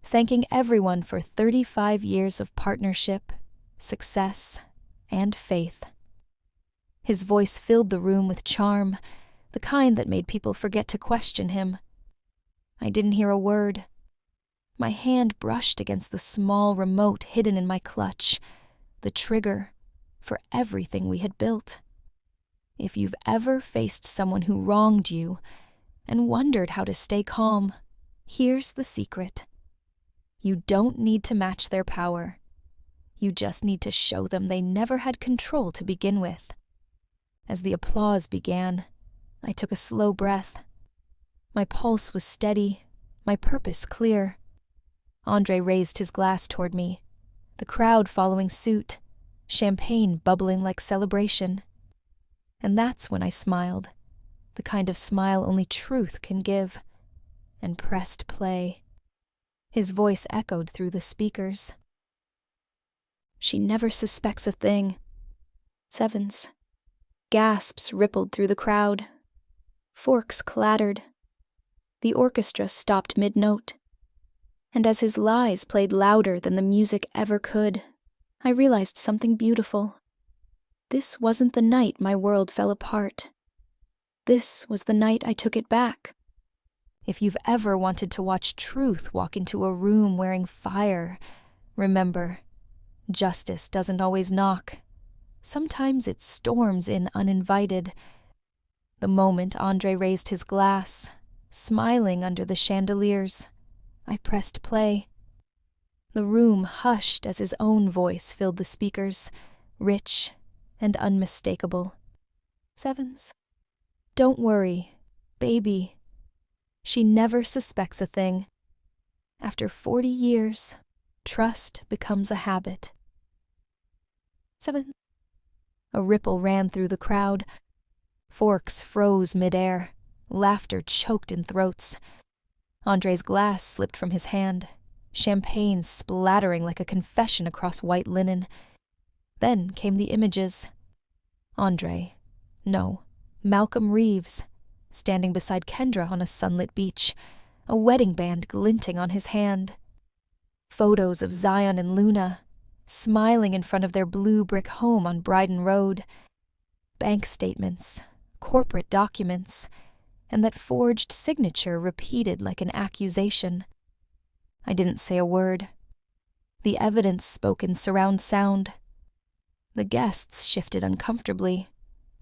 thanking everyone for 35 years of partnership, success, and faith. His voice filled the room with charm, the kind that made people forget to question him. I didn't hear a word. My hand brushed against the small remote hidden in my clutch, the trigger for everything we had built. If you've ever faced someone who wronged you and wondered how to stay calm, here's the secret. You don't need to match their power. You just need to show them they never had control to begin with. As the applause began, I took a slow breath. My pulse was steady, my purpose clear. Andre raised his glass toward me, the crowd following suit, champagne bubbling like celebration. And that's when I smiled, the kind of smile only truth can give, and pressed play. His voice echoed through the speakers. She never suspects a thing. Sevens. Gasps rippled through the crowd. Forks clattered. The orchestra stopped mid-note. And as his lies played louder than the music ever could, I realized something beautiful. This wasn't the night my world fell apart. This was the night I took it back. If you've ever wanted to watch truth walk into a room wearing fire, remember, justice doesn't always knock. Sometimes it storms in uninvited. The moment Andre raised his glass, smiling under the chandeliers, I pressed play. The room hushed as his own voice filled the speakers, rich and unmistakable. Sevens. Don't worry, baby. She never suspects a thing. After 40 years, trust becomes a habit. 7. A ripple ran through the crowd. Forks froze midair. Laughter choked in throats. Andre's glass slipped from his hand, champagne splattering like a confession across white linen. Then came the images. Malcolm Reeves, standing beside Kendra on a sunlit beach, a wedding band glinting on his hand. Photos of Zion and Luna, smiling in front of their blue brick home on Bryden Road. Bank statements, corporate documents, and that forged signature repeated like an accusation. I didn't say a word. The evidence spoke in surround sound. The guests shifted uncomfortably,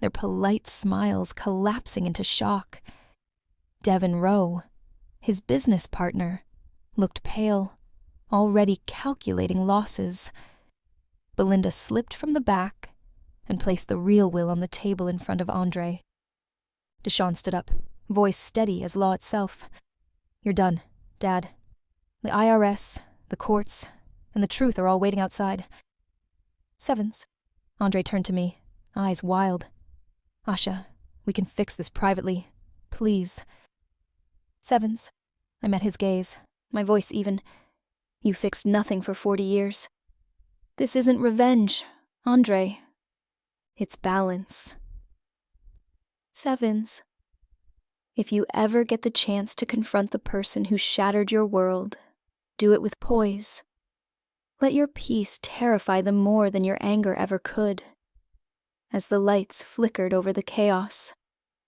their polite smiles collapsing into shock. Devin Rowe, his business partner, looked pale, already calculating losses. Belinda slipped from the back and placed the real will on the table in front of Andre. Deshawn stood up, voice steady as law itself. You're done, Dad. The IRS, the courts, and the truth are all waiting outside. Sevens. Andre turned to me, eyes wild. Asha, we can fix this privately. Please. Sevens. I met his gaze, my voice even. You fixed nothing for 40 years. This isn't revenge, Andre. It's balance. Sevens. If you ever get the chance to confront the person who shattered your world, do it with poise. Let your peace terrify them more than your anger ever could. As the lights flickered over the chaos,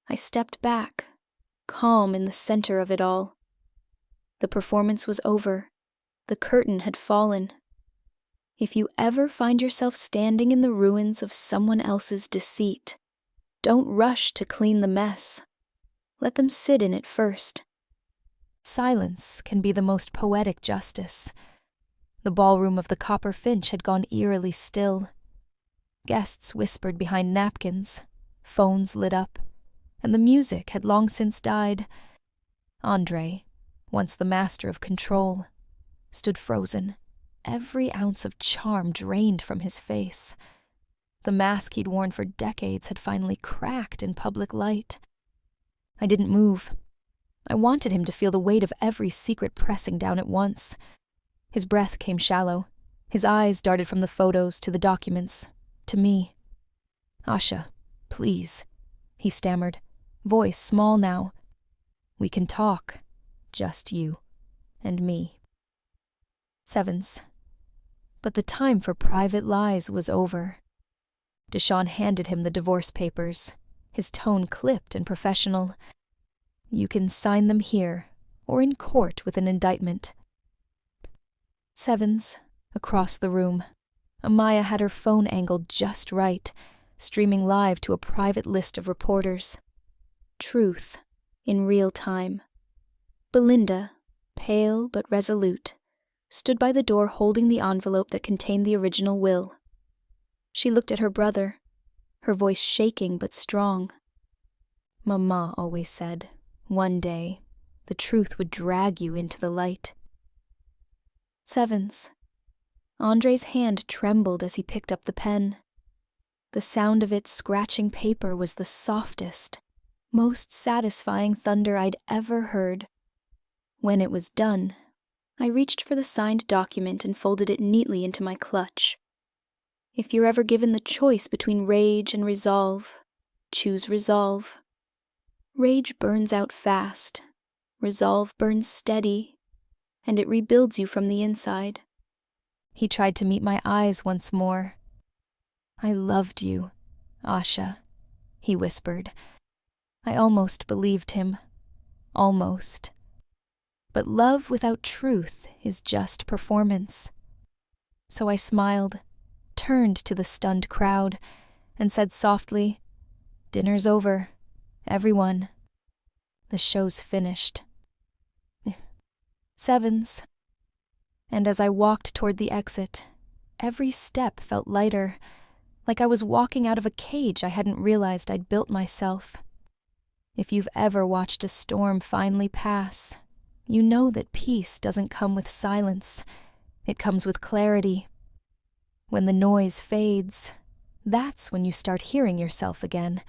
I stepped back, calm in the center of it all. The performance was over, the curtain had fallen. If you ever find yourself standing in the ruins of someone else's deceit, don't rush to clean the mess. Let them sit in it first. Silence can be the most poetic justice. The ballroom of the Copper Finch had gone eerily still. Guests whispered behind napkins, phones lit up, and the music had long since died. Andre, once the master of control, stood frozen, every ounce of charm drained from his face. The mask he'd worn for decades had finally cracked in public light. I didn't move. I wanted him to feel the weight of every secret pressing down at once. His breath came shallow. His eyes darted from the photos to the documents, to me. "Asha, please," he stammered, voice small now. "We can talk, just you and me." Sevens. But the time for private lies was over. Deshawn handed him the divorce papers, his tone clipped and professional. "You can sign them here, or in court with an indictment." Sevens, across the room, Amaya had her phone angled just right, streaming live to a private list of reporters. Truth, in real time. Belinda, pale but resolute, stood by the door holding the envelope that contained the original will. She looked at her brother, her voice shaking but strong. "Mama always said, one day, the truth would drag you into the light." Sevens. Andre's hand trembled as he picked up the pen. The sound of it scratching paper was the softest, most satisfying thunder I'd ever heard. When it was done, I reached for the signed document and folded it neatly into my clutch. If you're ever given the choice between rage and resolve, choose resolve. Rage burns out fast, resolve burns steady, and it rebuilds you from the inside. He tried to meet my eyes once more. "I loved you, Asha," he whispered. I almost believed him. Almost. But love without truth is just performance. So I smiled, turned to the stunned crowd, and said softly, "Dinner's over. Everyone. The show's finished." Sevens. And as I walked toward the exit, every step felt lighter, like I was walking out of a cage I hadn't realized I'd built myself. If you've ever watched a storm finally pass, you know that peace doesn't come with silence. It comes with clarity. When the noise fades, that's when you start hearing yourself again.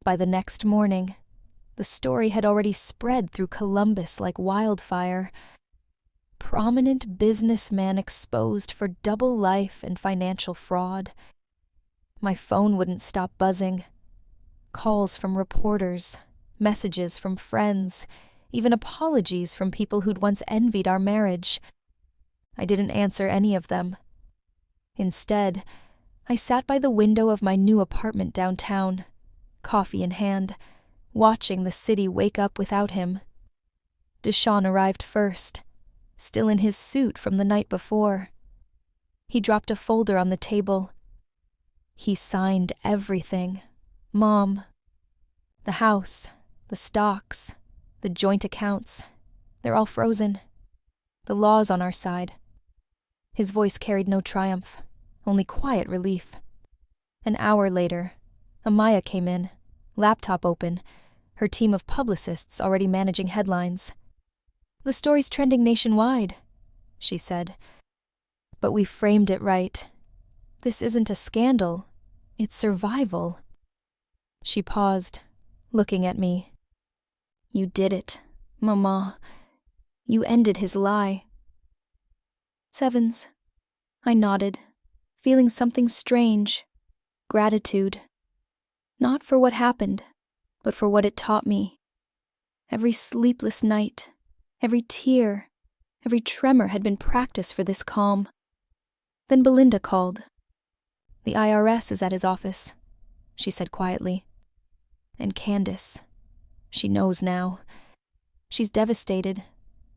By the next morning, the story had already spread through Columbus like wildfire. Prominent businessman exposed for double life and financial fraud. My phone wouldn't stop buzzing. Calls from reporters, messages from friends, even apologies from people who'd once envied our marriage. I didn't answer any of them. Instead, I sat by the window of my new apartment downtown, coffee in hand, watching the city wake up without him. Deshawn arrived first, still in his suit from the night before. He dropped a folder on the table. He signed everything. Mom. The house, the stocks, the joint accounts, they're all frozen. The law's on our side. His voice carried no triumph, only quiet relief. An hour later, Amaya came in, laptop open, her team of publicists already managing headlines. "The story's trending nationwide," she said. "But we framed it right. This isn't a scandal. It's survival." She paused, looking at me. "You did it, Mama. You ended his lie." Sevens. I nodded, feeling something strange. Gratitude. Not for what happened, but for what it taught me. Every sleepless night, every tear, every tremor had been practice for this calm. Then Belinda called. "The IRS is at his office," she said quietly. "And Candace. She knows now. She's devastated,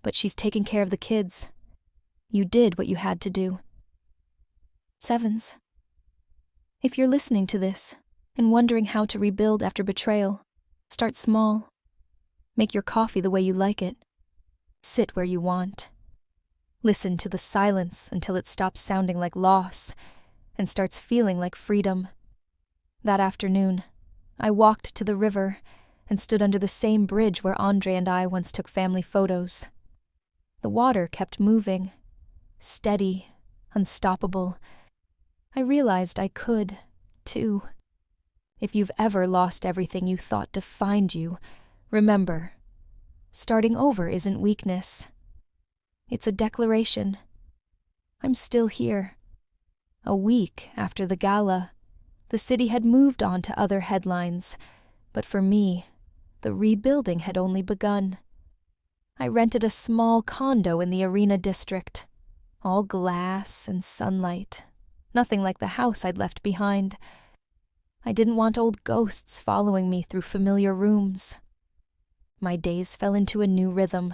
but she's taking care of the kids. You did what you had to do. Sevens. If you're listening to this and wondering how to rebuild after betrayal, start small. Make your coffee the way you like it. Sit where you want. Listen to the silence until it stops sounding like loss and starts feeling like freedom. That afternoon, I walked to the river and stood under the same bridge where Andre and I once took family photos. The water kept moving, steady, unstoppable. I realized I could, too. If you've ever lost everything you thought defined you, remember, starting over isn't weakness. It's a declaration. I'm still here. A week after the gala, the city had moved on to other headlines, but for me, the rebuilding had only begun. I rented a small condo in the Arena district, all glass and sunlight, nothing like the house I'd left behind. I didn't want old ghosts following me through familiar rooms. My days fell into a new rhythm.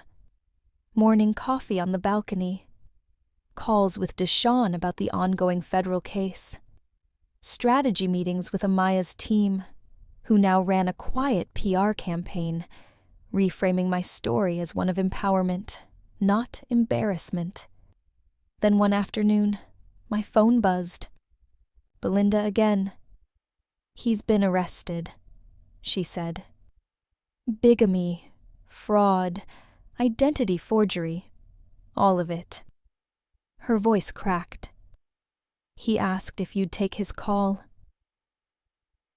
Morning coffee on the balcony, calls with Deshawn about the ongoing federal case, strategy meetings with Amaya's team, who now ran a quiet PR campaign, reframing my story as one of empowerment, not embarrassment. Then one afternoon, my phone buzzed. Belinda again. "He's been arrested," she said. "Bigamy, fraud, identity forgery, all of it." Her voice cracked. "He asked if you'd take his call."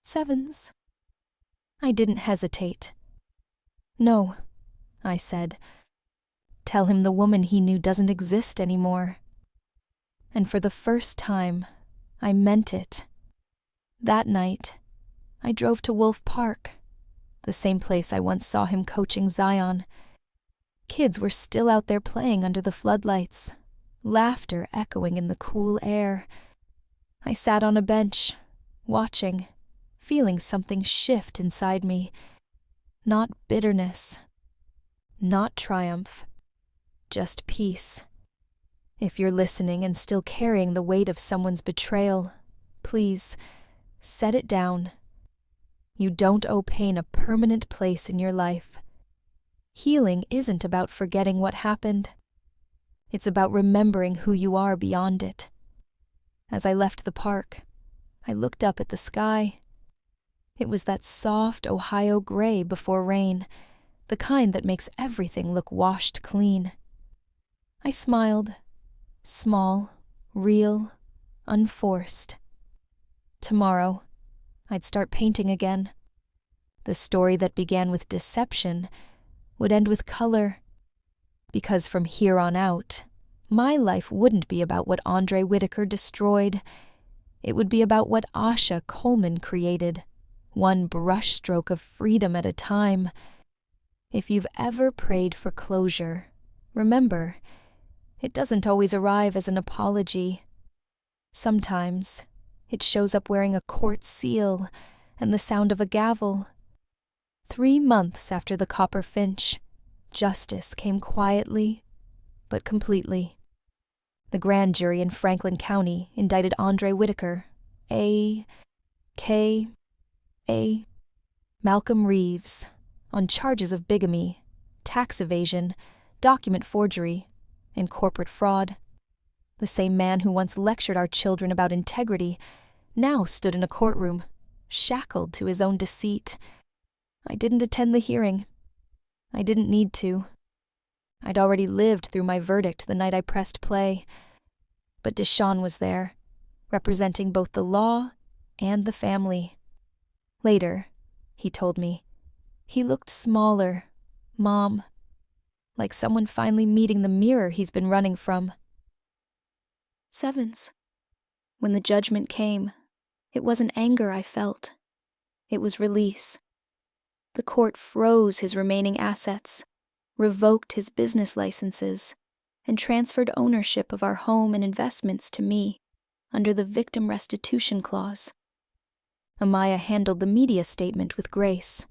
Sevens. I didn't hesitate. "No," I said. "Tell him the woman he knew doesn't exist anymore." And for the first time, I meant it. That night, I drove to Wolf Park, the same place I once saw him coaching Zion. Kids were still out there playing under the floodlights, laughter echoing in the cool air. I sat on a bench, watching, feeling something shift inside me. Not bitterness, not triumph, just peace. If you're listening and still carrying the weight of someone's betrayal, please, set it down. You don't owe pain a permanent place in your life. Healing isn't about forgetting what happened. It's about remembering who you are beyond it. As I left the park, I looked up at the sky. It was that soft Ohio gray before rain, the kind that makes everything look washed clean. I smiled, small, real, unforced. Tomorrow, I'd start painting again. The story that began with deception would end with color, because from here on out, my life wouldn't be about what Andre Whitaker destroyed. It would be about what Asha Coleman created, one brushstroke of freedom at a time. If you've ever prayed for closure, remember, it doesn't always arrive as an apology. Sometimes, it shows up wearing a court seal and the sound of a gavel. 3 months after the Copper Finch, justice came quietly, but completely. The grand jury in Franklin County indicted Andre Whitaker, A.K.A. Malcolm Reeves, on charges of bigamy, tax evasion, document forgery, and corporate fraud. The same man who once lectured our children about integrity now stood in a courtroom, shackled to his own deceit. I didn't attend the hearing. I didn't need to. I'd already lived through my verdict the night I pressed play. But Deshawn was there, representing both the law and the family. Later, he told me, he looked smaller, Mom, like someone finally meeting the mirror he's been running from. Sevens. When the judgment came, it wasn't anger I felt. It was release. The court froze his remaining assets, revoked his business licenses, and transferred ownership of our home and investments to me under the victim restitution clause. Amaya handled the media statement with grace.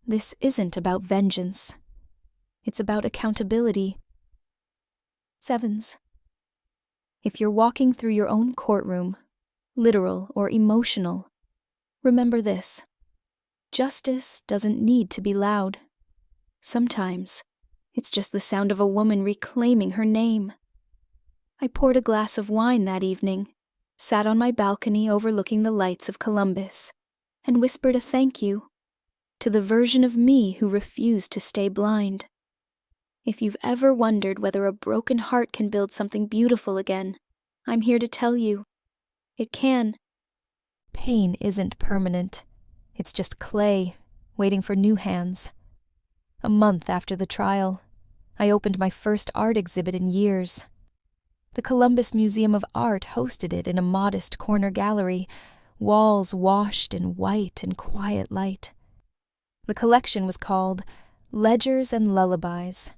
This isn't about vengeance. It's about accountability. Sevens. If you're walking through your own courtroom, literal or emotional, remember this: justice doesn't need to be loud. Sometimes, it's just the sound of a woman reclaiming her name. I poured a glass of wine that evening, sat on my balcony overlooking the lights of Columbus, and whispered a thank you to the version of me who refused to stay blind. If you've ever wondered whether a broken heart can build something beautiful again, I'm here to tell you, it can. Pain isn't permanent. It's just clay, waiting for new hands. A month after the trial, I opened my first art exhibit in years. The Columbus Museum of Art hosted it in a modest corner gallery, walls washed in white and quiet light. The collection was called Ledgers and Lullabies.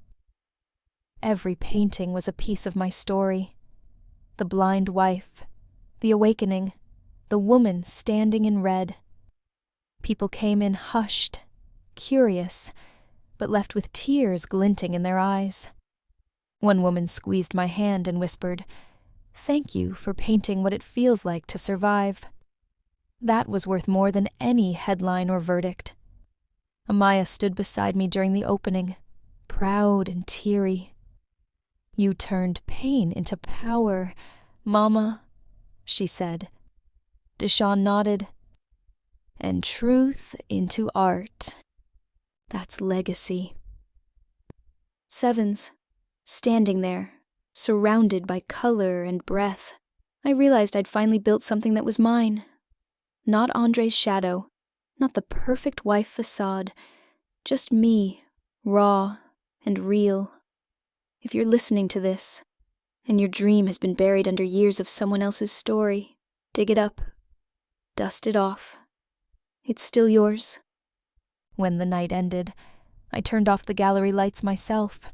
Every painting was a piece of my story. The blind wife, the awakening, the woman standing in red. People came in hushed, curious, but left with tears glinting in their eyes. One woman squeezed my hand and whispered, "Thank you for painting what it feels like to survive." That was worth more than any headline or verdict. Amaya stood beside me during the opening, proud and teary. "You turned pain into power, Mama," she said. Deshawn nodded. "And truth into art. That's legacy." Sevens, standing there, surrounded by color and breath, I realized I'd finally built something that was mine. Not Andre's shadow, not the perfect wife facade, just me, raw and real. If you're listening to this, and your dream has been buried under years of someone else's story, dig it up, dust it off. It's still yours. When the night ended, I turned off the gallery lights myself.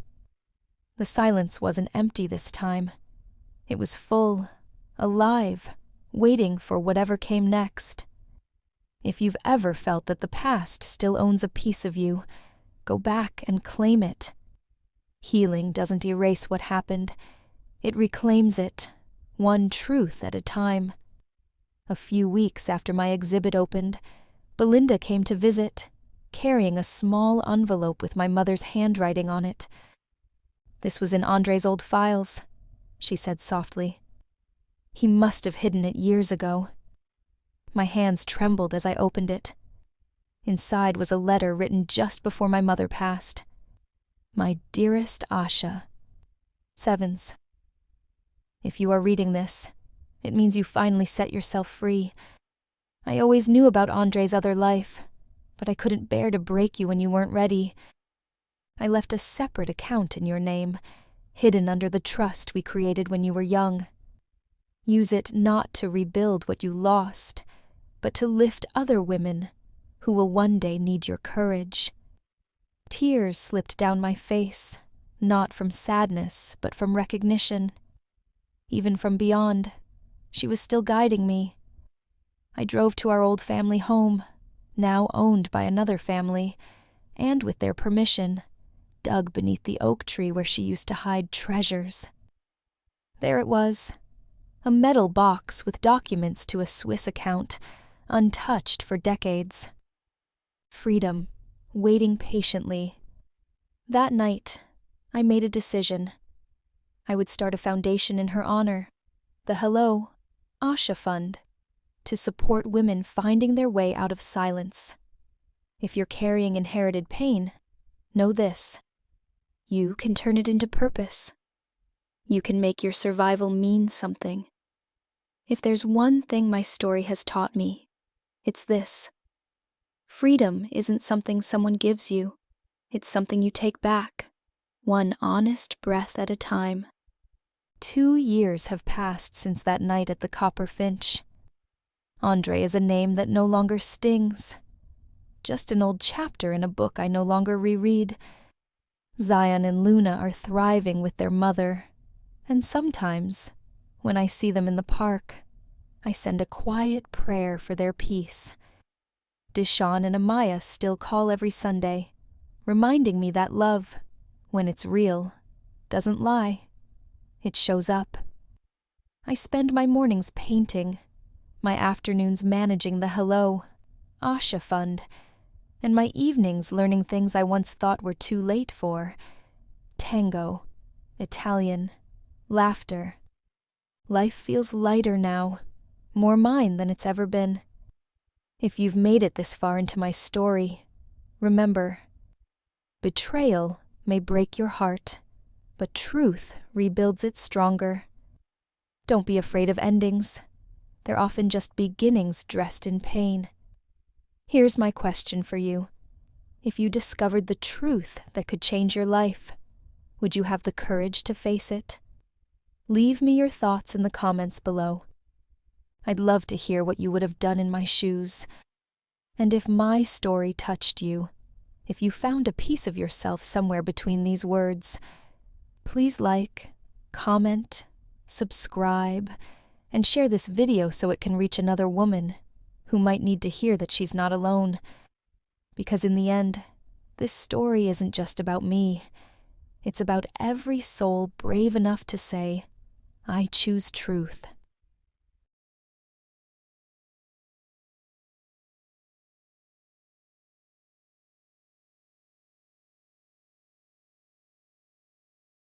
The silence wasn't empty this time. It was full, alive, waiting for whatever came next. If you've ever felt that the past still owns a piece of you, go back and claim it. Healing doesn't erase what happened. It reclaims it, one truth at a time. A few weeks after my exhibit opened, Belinda came to visit, carrying a small envelope with my mother's handwriting on it. "This was in Andre's old files," she said softly. "He must have hidden it years ago." My hands trembled as I opened it. Inside was a letter written just before my mother passed. "My dearest Asha, Sevens. If you are reading this, it means you finally set yourself free. I always knew about Andre's other life, but I couldn't bear to break you when you weren't ready. I left a separate account in your name, hidden under the trust we created when you were young. Use it not to rebuild what you lost, but to lift other women who will one day need your courage." Tears slipped down my face, not from sadness, but from recognition. Even from beyond, she was still guiding me. I drove to our old family home, now owned by another family, and with their permission, dug beneath the oak tree where she used to hide treasures. There it was, a metal box with documents to a Swiss account, untouched for decades. Freedom, waiting patiently. That night, I made a decision. I would start a foundation in her honor, the Hello, Asha Fund, to support women finding their way out of silence. If you're carrying inherited pain, know this: you can turn it into purpose. You can make your survival mean something. If there's one thing my story has taught me, it's this: freedom isn't something someone gives you, it's something you take back, one honest breath at a time. 2 years have passed since that night at the Copper Finch. Andre is a name that no longer stings, just an old chapter in a book I no longer reread. Zion and Luna are thriving with their mother, and sometimes, when I see them in the park, I send a quiet prayer for their peace. Deshawn and Amaya still call every Sunday, reminding me that love, when it's real, doesn't lie. It shows up. I spend my mornings painting, my afternoons managing the Hello, Asha Fund, and my evenings learning things I once thought were too late for. Tango, Italian, laughter. Life feels lighter now, more mine than it's ever been. If you've made it this far into my story, remember, betrayal may break your heart, but truth rebuilds it stronger. Don't be afraid of endings. They're often just beginnings dressed in pain. Here's my question for you. If you discovered the truth that could change your life, would you have the courage to face it? Leave me your thoughts in the comments below. I'd love to hear what you would have done in my shoes. And if my story touched you, if you found a piece of yourself somewhere between these words, please like, comment, subscribe, and share this video so it can reach another woman who might need to hear that she's not alone. Because in the end, this story isn't just about me. It's about every soul brave enough to say, I choose truth.